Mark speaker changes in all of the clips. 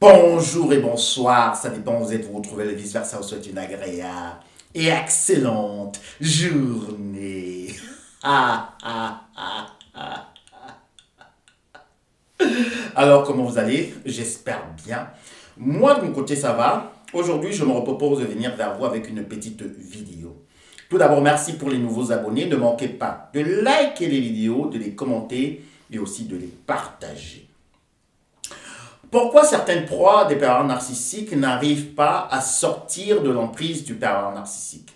Speaker 1: Bonjour et bonsoir, ça dépend où vous êtes, vous retrouvez le vice-versa, vous souhaite une agréable et excellente journée. Ah, ah, ah, ah. Alors, comment vous allez? J'espère bien. Moi, de mon côté, ça va. Aujourd'hui, je me propose de venir vers vous avec une petite vidéo. Tout d'abord, merci pour les nouveaux abonnés. Ne manquez pas de liker les vidéos, de les commenter et aussi de les partager. Pourquoi certaines proies des pervers narcissiques n'arrivent pas à sortir de l'emprise du pervers narcissique?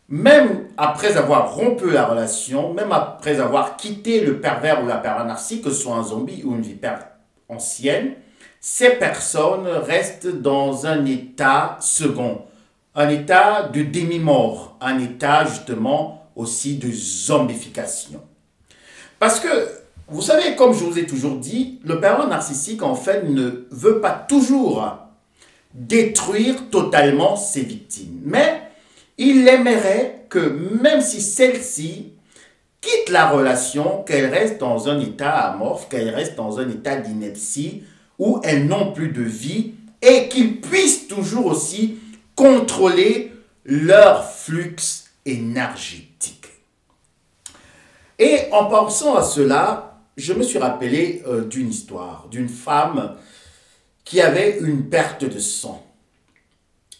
Speaker 1: Même après avoir rompu la relation, même après avoir quitté le pervers ou la pervers narcissique, que ce soit un zombie ou une vipère ancienne, ces personnes restent dans un état second, un état de demi-mort, un état justement aussi de zombification. Parce que, vous savez, comme je vous ai toujours dit, le pervers narcissique, en fait, ne veut pas toujours détruire totalement ses victimes. Mais il aimerait que, même si celle-ci quitte la relation, qu'elle reste dans un état amorphe, qu'elle reste dans un état d'ineptie, où elles n'ont plus de vie, et qu'ils puissent toujours aussi contrôler leur flux énergétique. Et en pensant à cela, je me suis rappelé d'une histoire, d'une femme qui avait une perte de sang.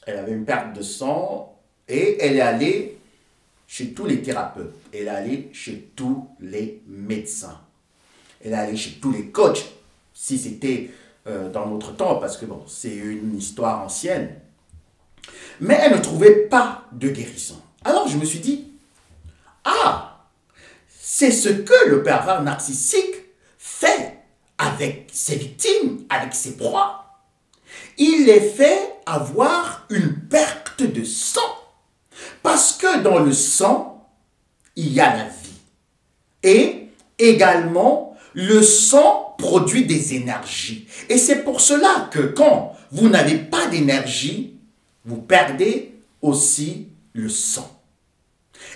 Speaker 1: Elle avait une perte de sang et elle est allée chez tous les thérapeutes. Elle est allée chez tous les médecins. Elle est allée chez tous les coachs, si c'était dans notre temps, parce que bon, c'est une histoire ancienne. Mais elle ne trouvait pas de guérison. Alors je me suis dit, ah, c'est ce que le pervers narcissique fait avec ses victimes, avec ses proies. Il les fait avoir une perte de sang. Parce que dans le sang, il y a la vie. Et également, le sang produit des énergies. Et c'est pour cela que quand vous n'avez pas d'énergie, vous perdez aussi le sang.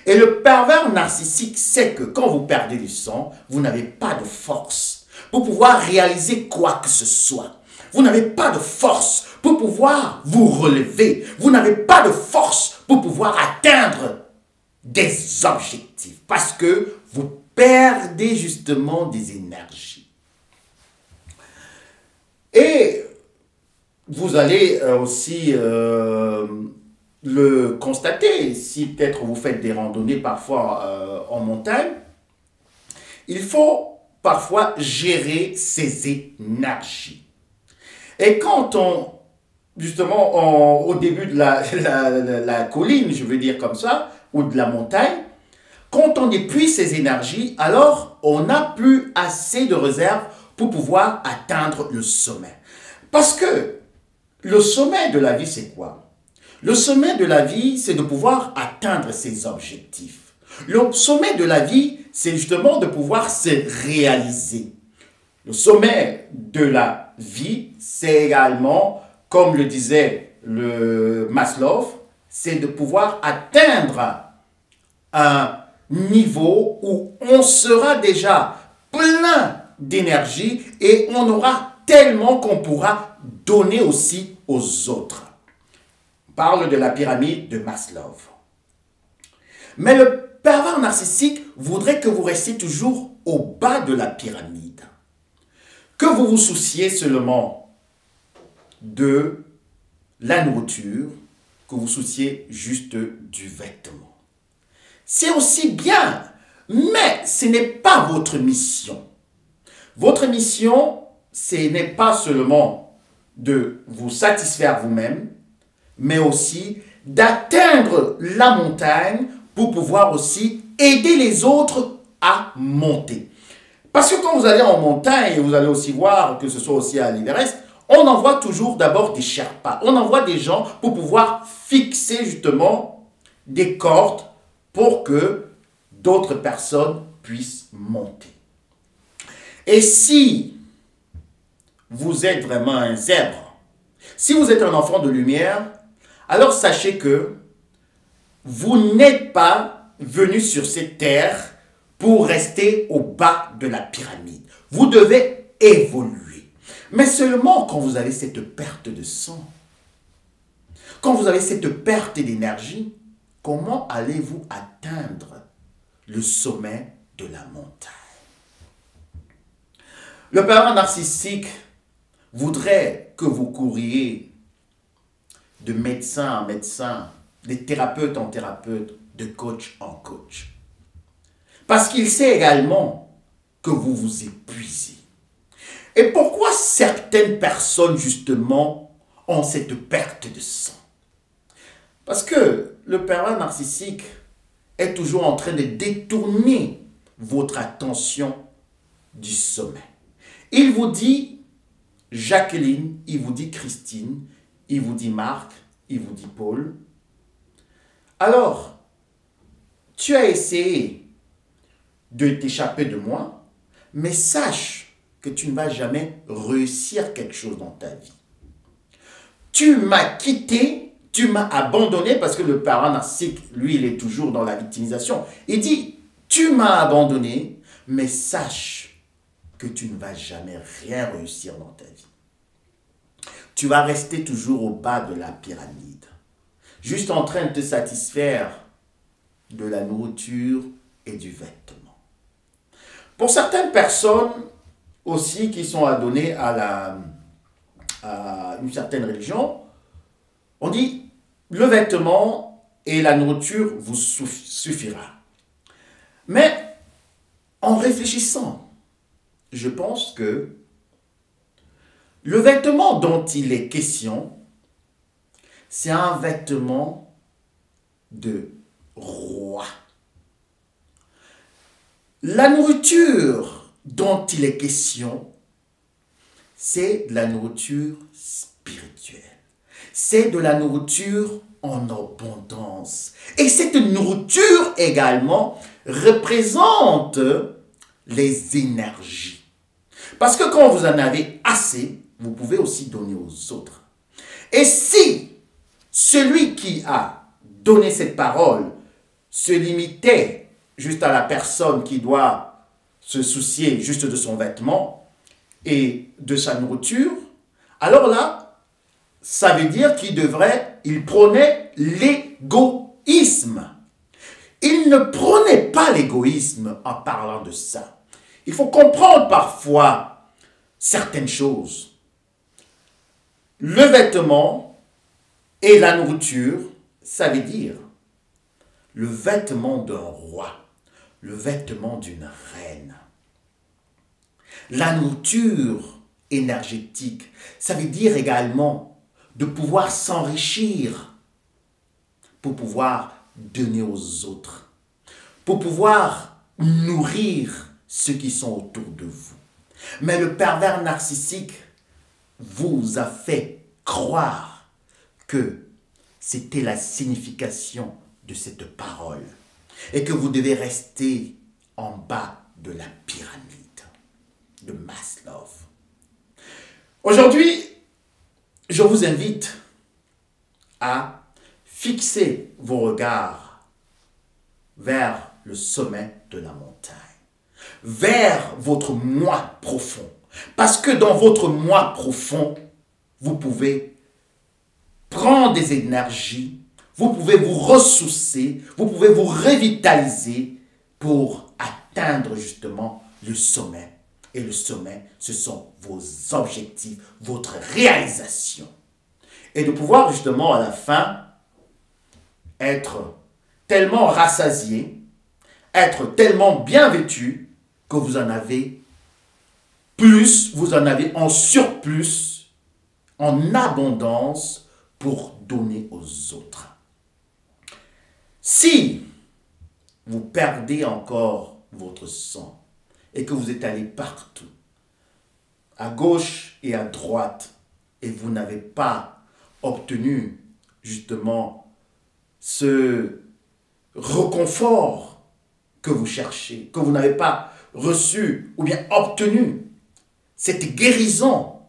Speaker 1: Et le pervers narcissique sait que quand vous perdez du sang, vous n'avez pas de force pour pouvoir réaliser quoi que ce soit. Vous n'avez pas de force pour pouvoir vous relever. Vous n'avez pas de force pour pouvoir atteindre des objectifs. Parce que vous perdez justement des énergies. Et vous allez aussi le constater, si peut-être vous faites des randonnées parfois en montagne, il faut parfois gérer ses énergies. Et quand on, justement, au début de la colline, je veux dire comme ça, ou de la montagne, quand on épuise ses énergies, alors on n'a plus assez de réserve pour pouvoir atteindre le sommet. Parce que le sommet de la vie, c'est quoi? Le sommet de la vie, c'est de pouvoir atteindre ses objectifs. Le sommet de la vie, c'est justement de pouvoir se réaliser. Le sommet de la vie, c'est également, comme le disait le Maslow, c'est de pouvoir atteindre un niveau où on sera déjà plein d'énergie et on aura tellement qu'on pourra donner aussi aux autres. On parle de la pyramide de Maslow. Mais le pervers narcissique voudrait que vous restiez toujours au bas de la pyramide. Que vous vous souciez seulement de la nourriture, que vous souciez juste du vêtement. C'est aussi bien, mais ce n'est pas votre mission. Votre mission, ce n'est pas seulement de vous satisfaire vous-même, mais aussi d'atteindre la montagne pour pouvoir aussi aider les autres à monter. Parce que quand vous allez en montagne, et vous allez aussi voir que ce soit aussi à l'Everest, on envoie toujours d'abord des Sherpas. On envoie des gens pour pouvoir fixer justement des cordes pour que d'autres personnes puissent monter. Et si vous êtes vraiment un zèbre, si vous êtes un enfant de lumière, alors sachez que vous n'êtes pas venu sur cette terre pour rester au bas de la pyramide. Vous devez évoluer. Mais seulement quand vous avez cette perte de sang, quand vous avez cette perte d'énergie, comment allez-vous atteindre le sommet de la montagne? Le pervers narcissique voudrait que vous couriez de médecin en médecin, de thérapeute en thérapeute, de coach en coach. Parce qu'il sait également que vous vous épuisez. Et pourquoi certaines personnes, justement, ont cette perte de sang? Parce que le pervers narcissique est toujours en train de détourner votre attention du sommet. Il vous dit Jacqueline, il vous dit Christine, il vous dit Marc, il vous dit Paul. Alors, tu as essayé de t'échapper de moi, mais sache que tu ne vas jamais réussir quelque chose dans ta vie. Tu m'as quitté, tu m'as abandonné, parce que le pervers narcissique, lui, il est toujours dans la victimisation. Il dit, tu m'as abandonné, mais sache que tu ne vas jamais rien réussir dans ta vie. Tu vas rester toujours au bas de la pyramide, juste en train de te satisfaire de la nourriture et du vêtement. Pour certaines personnes aussi qui sont adonnées à une certaine religion, on dit le vêtement et la nourriture vous suffira. Mais en réfléchissant, je pense que le vêtement dont il est question, c'est un vêtement de roi. La nourriture dont il est question, c'est de la nourriture spirituelle. C'est de la nourriture en abondance. Et cette nourriture également représente les énergies. Parce que quand vous en avez assez, vous pouvez aussi donner aux autres. Et si celui qui a donné cette parole se limitait juste à la personne qui doit se soucier juste de son vêtement et de sa nourriture, alors là, ça veut dire il prônait l'égoïsme. Il ne prônait pas l'égoïsme en parlant de ça. Il faut comprendre parfois certaines choses. Le vêtement et la nourriture, ça veut dire le vêtement d'un roi, le vêtement d'une reine. La nourriture énergétique, ça veut dire également de pouvoir s'enrichir pour pouvoir donner aux autres, pour pouvoir nourrir ceux qui sont autour de vous. Mais le pervers narcissique vous a fait croire que c'était la signification de cette parole et que vous devez rester en bas de la pyramide de Maslow. Aujourd'hui, je vous invite à fixer vos regards vers le sommet de la montagne, vers votre moi profond. Parce que dans votre moi profond, vous pouvez prendre des énergies, vous pouvez vous ressourcer, vous pouvez vous revitaliser pour atteindre justement le sommet. Et le sommet, ce sont vos objectifs, votre réalisation. Et de pouvoir justement à la fin être tellement rassasié, être tellement bien vêtu que vous en avez plus, vous en avez en surplus, en abondance pour donner aux autres. Si vous perdez encore votre sang et que vous êtes allé partout, à gauche et à droite, et vous n'avez pas obtenu justement ce réconfort que vous cherchez, que vous n'avez pas reçu ou bien obtenu, cette guérison,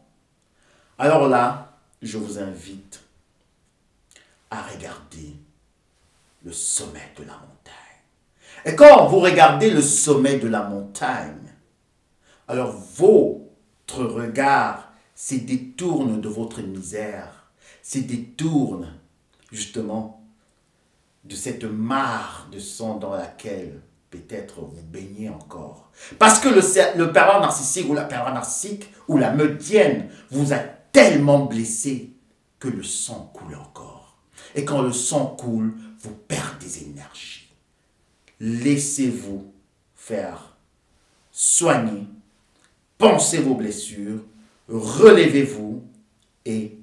Speaker 1: alors là, je vous invite à regarder le sommet de la montagne. Et quand vous regardez le sommet de la montagne, alors votre regard se détourne de votre misère, se détourne justement de cette mare de sang dans laquelle peut-être vous baignez encore. Parce que le pervers narcissique ou la pervers narcissique ou la meutienne vous a tellement blessé que le sang coule encore. Et quand le sang coule, vous perdez des énergies. Laissez-vous faire soigner, pensez vos blessures, relevez-vous et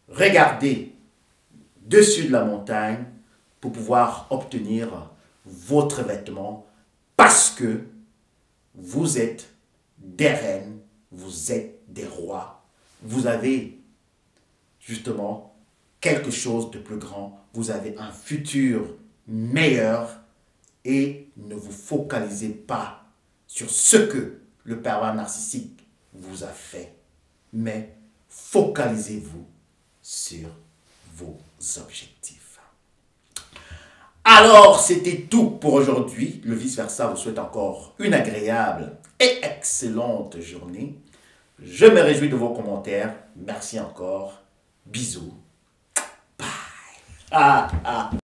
Speaker 1: regardez dessus de la montagne pour pouvoir obtenir votre vêtement parce que vous êtes des reines, vous êtes des rois, vous avez justement quelque chose de plus grand, vous avez un futur meilleur et ne vous focalisez pas sur ce que le pervers narcissique vous a fait, mais focalisez-vous sur vos objectifs. Alors, c'était tout pour aujourd'hui. Le vice-versa vous souhaite encore une agréable et excellente journée. Je me réjouis de vos commentaires. Merci encore. Bisous. Bye.